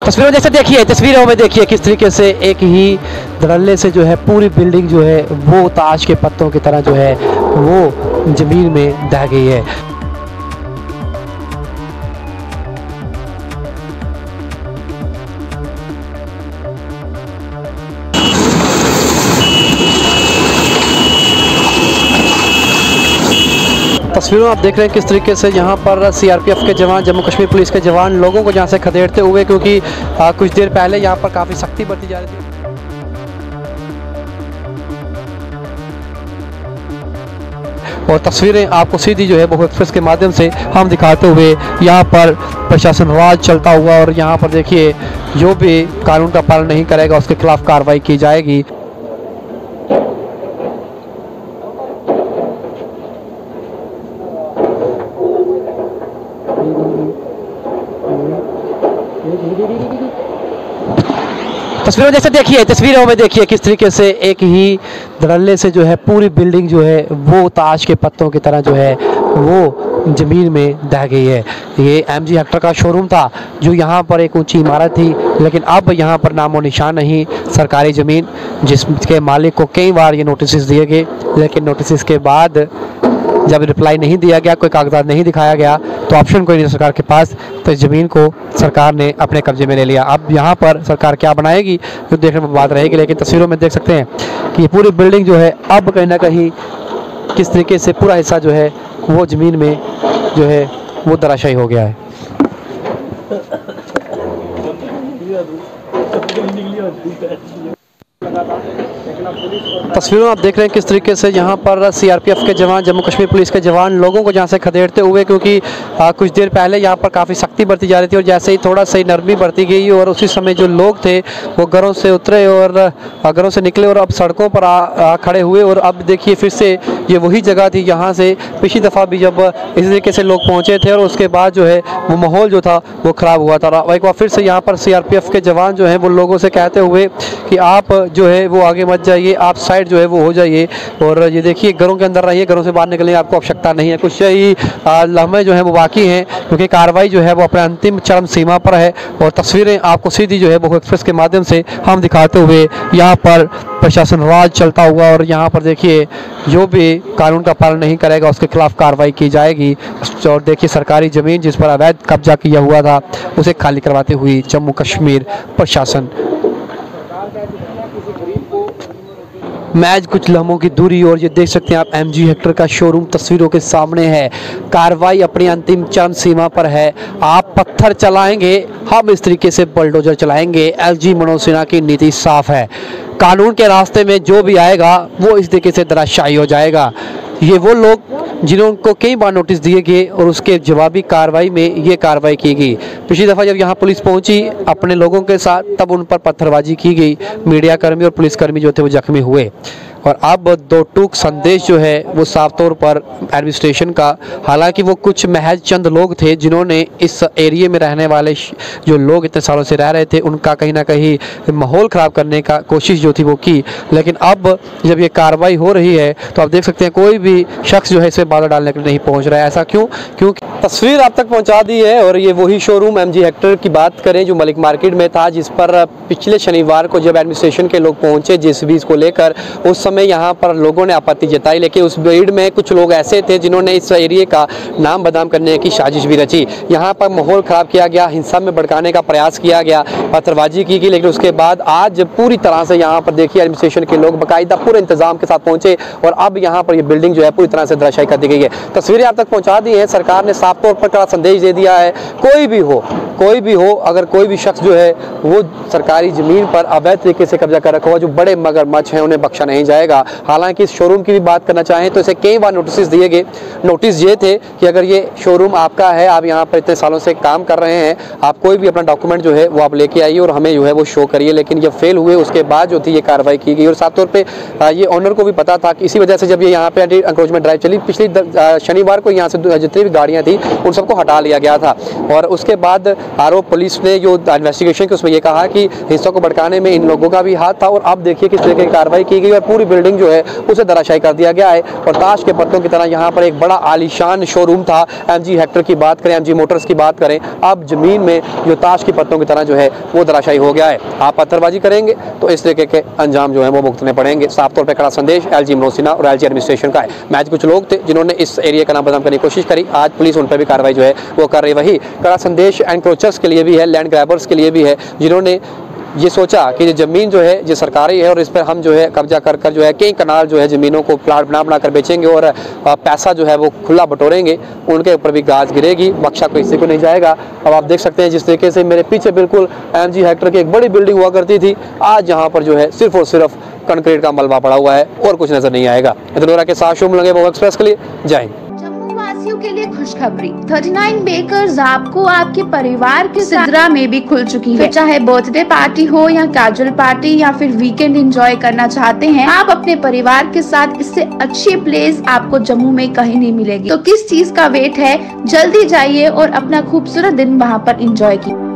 तस्वीरों जैसे देखिए, तस्वीरों में देखिए किस तरीके से एक ही धड़ल्ले से जो है पूरी बिल्डिंग जो है वो ताश के पत्तों की तरह जो है वो ज़मीन में ढह गई है। तस्वीरों आप देख रहे हैं किस तरीके से यहाँ पर सीआरपीएफ के जवान, जम्मू कश्मीर पुलिस के जवान लोगों को यहाँ से खदेड़ते हुए, क्योंकि कुछ देर पहले यहाँ पर काफ़ी सख्ती बरती जा रही थी। और तस्वीरें आपको सीधी जो है बहु एक्सप्रेस के माध्यम से हम दिखाते हुए यहाँ पर प्रशासन राज चलता हुआ, और यहाँ पर देखिए जो भी कानून का पालन नहीं करेगा उसके खिलाफ कार्रवाई की जाएगी। तस्वीरों जैसे देखिए, तस्वीरों में देखिए किस तरीके से एक ही धड़ल्ले से जो है पूरी बिल्डिंग जो है वो ताश के पत्तों की तरह जो है वो ज़मीन में ढह गई है। ये एमजी हेक्टर का शोरूम था जो यहाँ पर एक ऊंची इमारत थी, लेकिन अब यहाँ पर नामो निशान नहीं। सरकारी ज़मीन जिसके मालिक को कई बार ये नोटिस दिए गए, लेकिन नोटिस के बाद जब रिप्लाई नहीं दिया गया, कोई कागजात नहीं दिखाया गया, तो ऑप्शन कोई नहीं सरकार के पास, तो इस ज़मीन को सरकार ने अपने कब्जे में ले लिया। अब यहाँ पर सरकार क्या बनाएगी तो देखने में बात रहेगी, लेकिन तस्वीरों में देख सकते हैं कि ये पूरी बिल्डिंग जो है अब कहीं ना कहीं किस तरीके से पूरा हिस्सा जो है वो ज़मीन में जो है वो धराशायी हो गया है। तस्वीरों आप देख रहे हैं किस तरीके से यहाँ पर सीआरपीएफ के जवान, जम्मू कश्मीर पुलिस के जवान लोगों को यहाँ से खदेड़ते हुए, क्योंकि कुछ देर पहले यहाँ पर काफ़ी सख्ती बरती जा रही थी, और जैसे ही थोड़ा सा नरमी बरती गई और उसी समय जो लोग थे वो घरों से उतरे और घरों से निकले और अब सड़कों पर खड़े हुए। और अब देखिए फिर से ये वही जगह थी यहाँ से पिछली दफ़ा भी जब इस तरीके से लोग पहुँचे थे, और उसके बाद जो है वो माहौल जो था वो ख़राब हुआ था। एक बार फिर से यहाँ पर सीआरपीएफ के जवान जो हैं वो लोगों से कहते हुए कि आप जो है वो आगे मत जाइए, आप साइड जो है वो हो जाइए, और ये देखिए घरों के अंदर रहिए, घरों से बाहर निकलने की आपको आवश्यकता नहीं है। कुछ ही लम्हे जो है वो बाकी हैं, क्योंकि कार्रवाई जो है वो अपने अंतिम चरम सीमा पर है। और तस्वीरें आपको सीधी जो है बहु एक्सप्रेस के माध्यम से हम दिखाते हुए यहाँ पर प्रशासन राज चलता हुआ, और यहाँ पर देखिए जो भी कानून का पालन नहीं करेगा उसके खिलाफ कार्रवाई की जाएगी। और देखिए सरकारी ज़मीन जिस पर अवैध कब्जा किया हुआ था उसे खाली करवाते हुए जम्मू कश्मीर प्रशासन। मैच कुछ लम्हों की दूरी, और ये देख सकते हैं आप एमजी हेक्टर का शोरूम तस्वीरों के सामने है। कार्रवाई अपनी अंतिम चरम सीमा पर है। आप पत्थर चलाएंगे, हम इस तरीके से बुलडोजर चलाएंगे। एलजी मनोज सिन्हा की नीति साफ है, कानून के रास्ते में जो भी आएगा वो इस तरीके से धराशायी हो जाएगा। ये वो लोग जिन्होंने कई बार नोटिस दिए गए और उसके जवाबी कार्रवाई में ये कार्रवाई की गई। पिछली दफ़ा जब यहाँ पुलिस पहुँची अपने लोगों के साथ, तब उन पर पत्थरबाजी की गई, मीडियाकर्मी और पुलिसकर्मी जो थे वो जख्मी हुए। और अब दो टूक संदेश जो है वो साफ तौर पर एडमिनिस्ट्रेशन का, हालांकि वो कुछ महज चंद लोग थे जिन्होंने इस एरिया में रहने वाले जो लोग इतने सालों से रह रहे थे उनका कहीं ना कहीं माहौल ख़राब करने का कोशिश जो थी वो की। लेकिन अब जब ये कार्रवाई हो रही है तो आप देख सकते हैं कोई भी शख्स जो है इसमें बाधा डालने के लिए नहीं पहुँच रहा है। ऐसा क्यों? क्योंकि तस्वीर आप तक पहुँचा दी है, और ये वही शोरूम एमजी हेक्टर की बात करें जो मलिक मार्केट में था, जिस पर पिछले शनिवार को जब एडमिनिस्ट्रेशन के लोग पहुँचे जेसीबी को लेकर, उस समय यहाँ पर लोगों ने आपत्ति जताई, लेकिन उस भीड़ में कुछ लोग ऐसे थे जिन्होंने इस एरिया का नाम बदनाम करने की साजिश भी रची। यहाँ पर माहौल ख़राब किया गया, हिंसा में भड़काने का प्रयास किया गया, पत्थरबाजी की गई। लेकिन उसके बाद आज पूरी तरह से यहाँ पर देखिए एडमिनिस्ट्रेशन के लोग बाकायदा पूरे इंतजाम के साथ पहुँचे, और अब यहाँ पर ये बिल्डिंग जो है पूरी तरह से धराशायी कर दी गई है। तस्वीरें आप तक पहुँचा दी है। सरकार ने साफ तौर पर कड़ा संदेश दे दिया है, कोई भी हो, अगर कोई भी शख्स जो है वो सरकारी ज़मीन पर अवैध तरीके से कब्जा कर रखा हुआ, जो बड़े मगरमच्छ हैं, उन्हें बख्शा नहीं जाएगा। हालांकि इस शोरूम की भी बात करना चाहें तो इसे कई बार नोटिस दिए गए। नोटिस ये थे कि अगर ये शोरूम आपका है, आप यहाँ पर इतने सालों से काम कर रहे हैं, आप कोई भी अपना डॉक्यूमेंट जो है वो आप लेके आइए और हमें जो है वो शो करिए। लेकिन जब फेल हुए उसके बाद जो थी ये कार्रवाई की गई, और साफ तौर पर ये ऑनर को भी पता था कि इसी वजह से जब ये यहाँ पे एंटी एंक्रोचमेंट ड्राइव चली पिछली शनिवार को, यहाँ से जितनी भी गाड़ियाँ थी उन सबको हटा लिया गया था। और उसके बाद आरोप पुलिस ने जो इन्वेस्टिगेशन की उसमें ये कहा कि हिंसा को भड़काने में इन लोगों का भी हाथ था। और अब देखिए किस तरीके की कार्रवाई की गई है, पूरी बिल्डिंग जो है उसे धराशायी कर दिया गया है। और ताश के पत्तों की तरह यहाँ पर एक बड़ा आलीशान शोरूम था। एमजी हेक्टर की बात करें, एमजी मोटर्स की बात करें, अब जमीन में जो ताश के पत्तों की तरह जो है वो धराशायी हो गया है। आप पत्थरबाजी करेंगे तो इस तरीके के अंजाम जो है वो भुगतने पड़ेंगे। साफ तौर पर कड़ा संदेश एलजी मनोसिन्हा और एलजी एडमिनिस्ट्रेशन का है। मैच कुछ लोग थे जिन्होंने इस एरिया का नाम बदनाम करने की कोशिश करी, आज पुलिस उन पर भी कार्रवाई जो है वो कर रही। वही कड़ा संदेश एनक्रोचर्स के लिए भी है, लैंड ग्रैबर्स के लिए भी है, जिन्होंने ये सोचा कि ये ज़मीन जो है ये सरकारी है और इस पर हम जो है कब्जा कर कर जो है कई कनाल जो है ज़मीनों को प्लाट बना कर बेचेंगे और पैसा जो है वो खुला बटोरेंगे, उनके ऊपर भी गाज गिरेगी, बख्शा किसी को नहीं जाएगा। अब आप देख सकते हैं जिस तरीके से मेरे पीछे बिल्कुल एमजी हेक्टर की एक बड़ी बिल्डिंग हुआ करती थी, आज यहाँ पर जो है सिर्फ और सिर्फ कंक्रीट का मलबा पड़ा हुआ है और कुछ नजर नहीं आएगा। इधर के साथ शो मिलेंगे वो एक्सप्रेस के लिए। जय हिंद। वासियों के लिए खुशखबरी, 39 बेकर्स आपको आपके परिवार के सिदरा में भी खुल चुकी है। चाहे बर्थडे पार्टी हो या कैजुअल पार्टी या फिर वीकेंड एंजॉय करना चाहते हैं आप अपने परिवार के साथ, इससे अच्छी प्लेस आपको जम्मू में कहीं नहीं मिलेगी। तो किस चीज का वेट है, जल्दी जाइए और अपना खूबसूरत दिन वहाँ पर एंजॉय कीजिए।